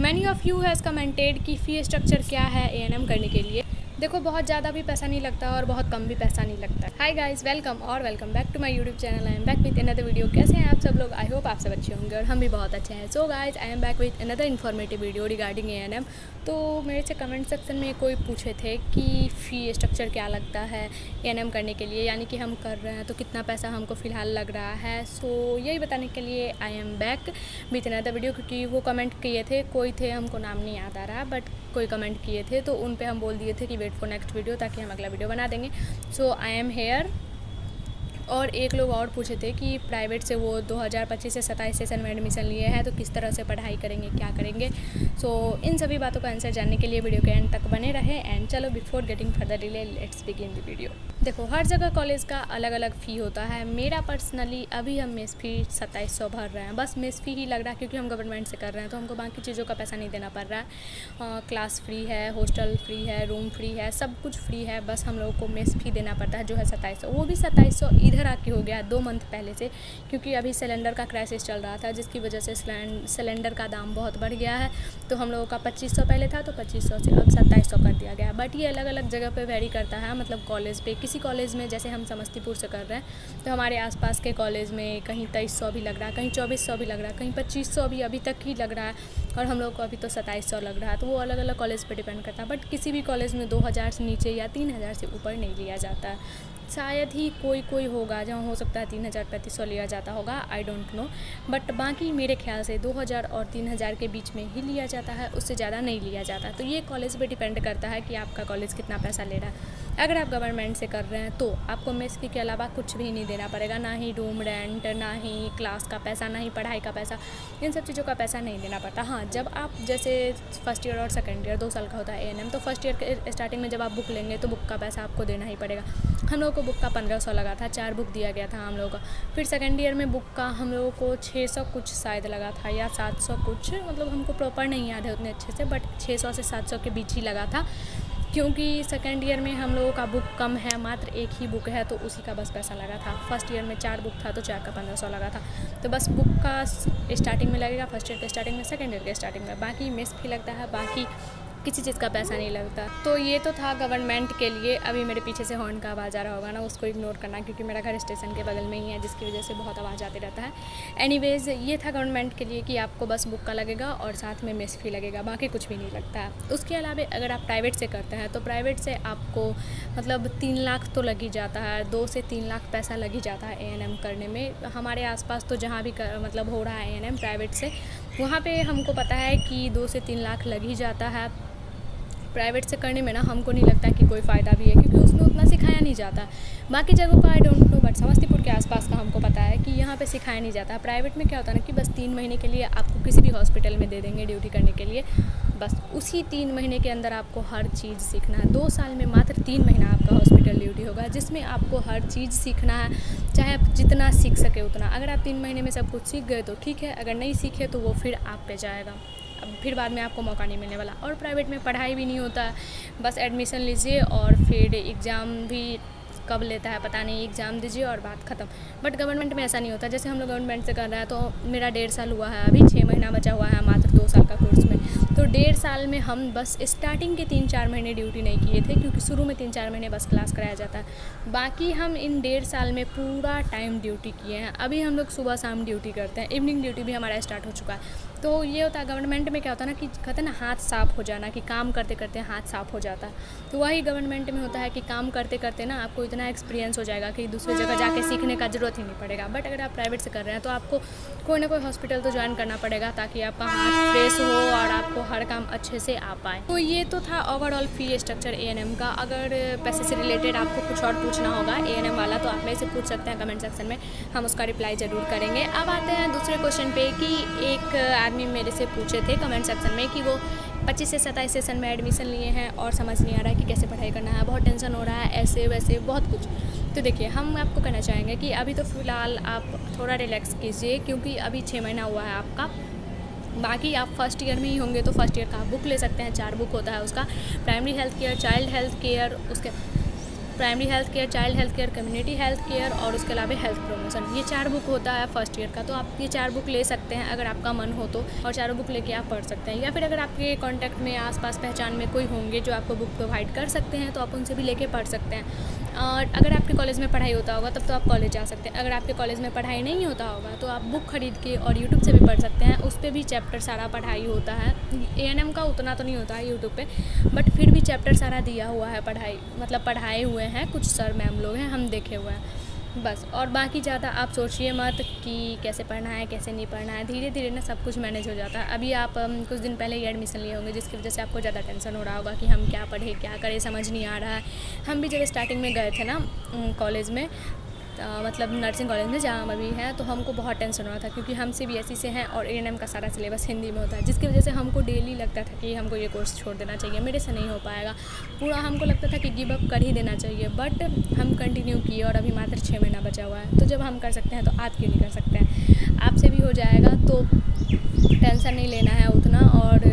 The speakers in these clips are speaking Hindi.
Many of you has commented कि फ़ी स्ट्रक्चर क्या है एएनएम करने के लिए। देखो, बहुत ज़्यादा भी पैसा नहीं लगता और बहुत कम भी पैसा नहीं लगता। Hi guys, welcome back to my YouTube channel. I am back with another video. कैसे हैं आप सब लोग? आई होप आप सब अच्छे होंगे और हम भी बहुत अच्छे हैं। So guys, I am back with another informative video regarding ANM. तो मेरे से कमेंट सेक्शन में कोई पूछे थे कि फ़ी स्ट्रक्चर क्या लगता है एएनएम करने के लिए, यानी कि हम कर रहे हैं तो कितना पैसा हमको फ़िलहाल लग रहा है। सो यही बताने के लिए आई am back with another video, क्योंकि वो कमेंट किए थे, कोई थे, हमको नाम नहीं याद आ रहा, बट कोई कमेंट किए थे तो उन पे हम बोल दिए थे कि वेट फॉर नेक्स्ट वीडियो, ताकि हम अगला वीडियो बना देंगे। सो आई एम हेयर। और एक लोग और पूछे थे कि प्राइवेट से वो 2025 से 27 सेशन में एडमिशन लिए हैं तो किस तरह से पढ़ाई करेंगे, क्या करेंगे। सो इन सभी बातों का आंसर जानने के लिए वीडियो के एंड तक बने रहे। एंड चलो, before getting further delay, let's begin the video. देखो, हर जगह कॉलेज का अलग अलग फ़ी होता है। मेरा पर्सनली अभी हम मेस फ़ी 2700 भर रहे हैं। बस मेस फ़ी ही लग रहा है, क्योंकि हम गवर्नमेंट से कर रहे हैं तो हमको बाकी चीज़ों का पैसा नहीं देना पड़ रहा है। क्लास फ्री है, हॉस्टल फ्री है, रूम फ्री है, सब कुछ फ्री है। बस हम लोगों को मेस फ़ी देना पड़ता है, जो है 2700। वो भी 2700 इधर आके हो गया 2 मंथ पहले से, क्योंकि अभी सिलेंडर का क्राइसिस चल रहा था, जिसकी वजह से सिलेंडर का दाम बहुत बढ़ गया है। तो हम लोगों का 2500 पहले था, तो 2500 से अब 2700 कर दिया गया। बट ये अलग अलग जगह पे वेरी करता है, मतलब कॉलेज पे। किसी कॉलेज में, जैसे हम समस्तीपुर से कर रहे हैं, तो हमारे आसपास के कॉलेज में कहीं 2300 भी लग रहा है, कहीं 2400 भी लग रहा है, कहीं 2500 भी अभी तक ही लग रहा है, और हम लोग को अभी तो 2700 लग रहा है। तो वो अलग अलग कॉलेज पे डिपेंड करता है। बट किसी भी कॉलेज में 2000 से नीचे या 3000 से ऊपर नहीं लिया जाता है। शायद ही कोई होगा जहाँ हो सकता है 3000-3500 लिया जाता होगा, आई डोंट नो। बट बाकी मेरे ख्याल से 2000 और 3000 के बीच में ही लिया जाता है, उससे ज़्यादा नहीं लिया जाता। तो ये कॉलेज पे डिपेंड करता है कि आपका कॉलेज कितना पैसा ले रहा है। अगर आप गवर्नमेंट से कर रहे हैं तो आपको मेस फी के अलावा कुछ भी नहीं देना पड़ेगा, ना ही रूम रेंट, ना ही क्लास का पैसा, ना ही पढ़ाई का पैसा। इन सब चीज़ों का पैसा नहीं देना पड़ता। हाँ, जब आप जैसे फर्स्ट ईयर और सेकेंड ईयर 2 साल का होता है एएनएम, तो फर्स्ट ईयर के स्टार्टिंग में जब आप बुक लेंगे तो बुक का पैसा आपको देना ही पड़ेगा। हम लोगों को बुक का 1500 लगा था, 4 बुक दिया गया था हम लोगों का। फिर सेकेंड ईयर में बुक का हम लोगों को 600 कुछ शायद लगा था, या 700 कुछ, मतलब हमको प्रॉपर नहीं याद है उतने अच्छे से, बट 600 से 700 के बीच ही लगा था, क्योंकि सेकेंड ईयर में हम लोगों का बुक कम है, मात्र एक ही बुक है, तो उसी का बस पैसा लगा था। फर्स्ट ईयर में 4 बुक था, तो 4 का 1500 लगा था। तो बस बुक का स्टार्टिंग में लगेगा, फर्स्ट ईयर के स्टार्टिंग में, सेकेंड ईयर के स्टार्टिंग में। बाकी मेस फी लगता है, बाकी किसी चीज़ का पैसा नहीं लगता। तो ये तो था गवर्नमेंट के लिए। अभी मेरे पीछे से हॉर्न का आवाज़ आ रहा होगा ना, उसको इग्नोर करना, क्योंकि मेरा घर स्टेशन के बगल में ही है, जिसकी वजह से बहुत आवाज़ आते रहता है। एनीवेज़, ये था गवर्नमेंट के लिए कि आपको बस बुक का लगेगा और साथ में मेस फी लगेगा, बाकी कुछ भी नहीं लगता है। उसके अलावा अगर आप प्राइवेट से करते हैं तो प्राइवेट से आपको मतलब 3 लाख तो लग ही जाता है, 2 से 3 लाख पैसा लग ही जाता है एएनएम करने में। हमारे आसपास तो जहाँ भी मतलब हो रहा है एएनएम प्राइवेट से, वहाँ पे हमको पता है कि 2 से 3 लाख लग ही जाता है। प्राइवेट से करने में ना हमको नहीं लगता कि कोई फ़ायदा भी है, क्योंकि उसमें उतना सिखाया नहीं जाता। बाकी जगहों का I don't know, but Samastipur के आसपास का हमको पता है कि यहाँ पे सिखाया नहीं जाता। प्राइवेट में क्या होता है ना कि बस 3 महीने के लिए आपको किसी भी हॉस्पिटल में दे देंगे ड्यूटी करने के लिए। बस उसी 3 महीने के अंदर आपको हर चीज़ सीखना है। 2 साल में मात्र 3 महीना आपका हॉस्पिटल ड्यूटी होगा, जिसमें आपको हर चीज़ सीखना है, चाहे आप जितना सीख सके उतना। अगर आप 3 महीने में सब कुछ सीख गए तो ठीक है, अगर नहीं सीखे तो वो फिर आप पे जाएगा, अब फिर बाद में आपको मौका नहीं मिलने वाला। और प्राइवेट में पढ़ाई भी नहीं होता, बस एडमिशन लीजिए और फिर एग्ज़ाम भी कब लेता है पता नहीं, एग्ज़ाम दीजिए और बात ख़त्म। बट गवर्नमेंट में ऐसा नहीं होता। जैसे हम लोग गवर्नमेंट से कर रहा है, तो मेरा 1.5 साल हुआ है, अभी 6 महीना बचा हुआ है मात्र 2 साल का कोर्स में। तो 1.5 साल में हम बस स्टार्टिंग के 3-4 महीने ड्यूटी नहीं किए थे, क्योंकि शुरू में 3-4 महीने बस क्लास कराया जाता है। बाकी हम इन 1.5 साल में पूरा टाइम ड्यूटी किए हैं। अभी हम लोग सुबह शाम ड्यूटी करते हैं, इवनिंग ड्यूटी भी हमारा स्टार्ट हो चुका है। तो ये होता है गवर्नमेंट में, क्या होता है ना कि कहते हैं ना हाथ साफ़ हो जाना, कि काम करते करते हाथ साफ़ हो जाता है। तो वही गवर्नमेंट में होता है कि काम करते करते ना आपको इतना एक्सपीरियंस हो जाएगा कि दूसरी जगह जाके सीखने का ज़रूरत ही नहीं पड़ेगा। बट अगर आप प्राइवेट से कर रहे हैं तो आपको कोई ना कोई हॉस्पिटल तो ज्वाइन करना पड़ेगा, ताकि आपका हाथ फ्रेश हो और आपको हर काम अच्छे से आ पाए। तो ये तो था ओवरऑल फ़ी स्ट्रक्चर एएनएम का। अगर पैसे से रिलेटेड आपको कुछ और पूछना होगा एएनएम वाला, तो आप मेरे से पूछ सकते हैं कमेंट सेक्शन में, हम उसका रिप्लाई ज़रूर करेंगे। अब आते हैं दूसरे क्वेश्चन पे, कि एक आदमी मेरे से पूछे थे कमेंट सेक्शन में कि वो 25 से 27 सेशन में एडमिशन लिए हैं और समझ नहीं आ रहा है कि कैसे पढ़ाई करना है, बहुत टेंशन हो रहा है, ऐसे वैसे बहुत कुछ। तो देखिए, हम आपको कहना चाहेंगे कि अभी तो फ़िलहाल आप थोड़ा रिलैक्स कीजिए, क्योंकि अभी 6 महीना हुआ है आपका। बाकी आप फर्स्ट ईयर में ही होंगे तो फर्स्ट ईयर का आप बुक ले सकते हैं, 4 बुक होता है उसका, primary health care, child health care, उसके primary health care, child health care, community health care और उसके अलावा हेल्थ प्रमोशन। ये 4 बुक होता है फर्स्ट ईयर का। तो आप ये 4 बुक ले सकते हैं अगर आपका मन हो तो, और चारों बुक लेके आप पढ़ सकते हैं। या फिर अगर आपके कॉन्टैक्ट में आसपास पहचान में कोई होंगे जो आपको बुक प्रोवाइड कर सकते हैं तो आप उनसे भी लेके पढ़ सकते हैं। और अगर आपके कॉलेज में पढ़ाई होता होगा तब तो आप कॉलेज जा सकते हैं। अगर आपके कॉलेज में पढ़ाई नहीं होता होगा तो आप बुक खरीद के और यूट्यूब से भी पढ़ सकते हैं। उस पर भी चैप्टर सारा पढ़ाई होता है। ANM का उतना तो नहीं होता है यूट्यूब पे, बट फिर भी चैप्टर सारा दिया हुआ है, पढ़ाई मतलब पढ़ाए हुए हैं, कुछ सर मैम लोग हैं, हम देखे हुए हैं बस। और बाकी ज़्यादा आप सोचिए मत कि कैसे पढ़ना है कैसे नहीं पढ़ना है, धीरे धीरे ना सब कुछ मैनेज हो जाता है। अभी आप कुछ दिन पहले ही एडमिशन लिए होंगे जिसकी वजह से आपको ज़्यादा टेंशन हो रहा होगा कि हम क्या पढ़ें क्या करें, समझ नहीं आ रहा है। हम भी जब स्टार्टिंग में गए थे ना कॉलेज में, मतलब नर्सिंग कॉलेज में जहाँ हम अभी हैं, तो हमको बहुत टेंशन हो रहा था क्योंकि हम CBSE से हैं और ANM का सारा सिलेबस हिंदी में होता है, जिसकी वजह से हमको डेली लगता था कि हमको ये कोर्स छोड़ देना चाहिए, मेरे से नहीं हो पाएगा। पूरा हमको लगता था कि गिव अप कर ही देना चाहिए, बट हम कंटिन्यू किए और अभी मात्र 6 महीना बचा हुआ है। तो जब हम कर सकते हैं तो आप क्यों नहीं कर सकते हैं? आपसे भी हो जाएगा, तो टेंशन नहीं लेना है उतना। और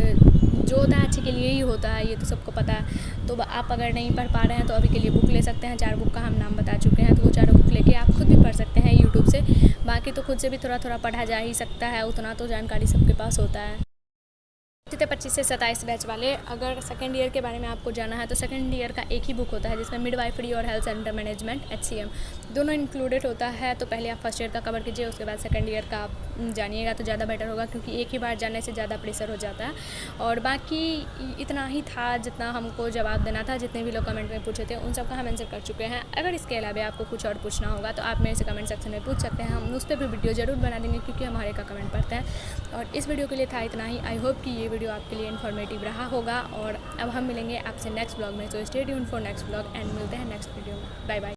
जो होता है अच्छे के लिए ही होता है, ये तो सबको पता है। तो आप अगर नहीं पढ़ पा रहे हैं तो अभी के लिए बुक ले सकते हैं। 4 बुक का हम नाम बता चुके हैं, तो वो 4 बुक लेके आप खुद भी पढ़ सकते हैं यूट्यूब से। बाकी तो खुद से भी थोड़ा थोड़ा पढ़ा जा ही सकता है, उतना तो जानकारी सबके पास होता है। 25 से 27 बैच वाले, अगर सेकंड ईयर के बारे में आपको जाना है तो सेकंड ईयर का एक ही बुक होता है जिसमें मिडवाइफरी और हेल्थ सेंटर मैनेजमेंट HCM दोनों इंक्लूडेड होता है। तो पहले आप फर्स्ट ईयर का कवर कीजिए, उसके बाद सेकंड ईयर का आप जानिएगा तो ज़्यादा बेटर होगा, क्योंकि एक ही बार जाने से ज़्यादा प्रेशर हो जाता है। और बाकी इतना ही था जितना हमको जवाब देना था। जितने भी लोग कमेंट में पूछे थे उन सब का हम आंसर कर चुके हैं। अगर इसके अलावा आपको कुछ और पूछना होगा तो आप मेरे से कमेंट सेक्शन में पूछ सकते हैं, हम उस पर भी वीडियो ज़रूर बना देंगे क्योंकि हमारे का कमेंट पढ़ते हैं। और इस वीडियो के लिए था इतना ही। आई होप कि ये वीडियो आपके लिए इन्फॉर्मेटिव रहा होगा। और अब हम मिलेंगे आपसे नेक्स्ट ब्लॉग में, तो stay tuned for next blog and मिलते हैं नेक्स्ट वीडियो में। Bye bye.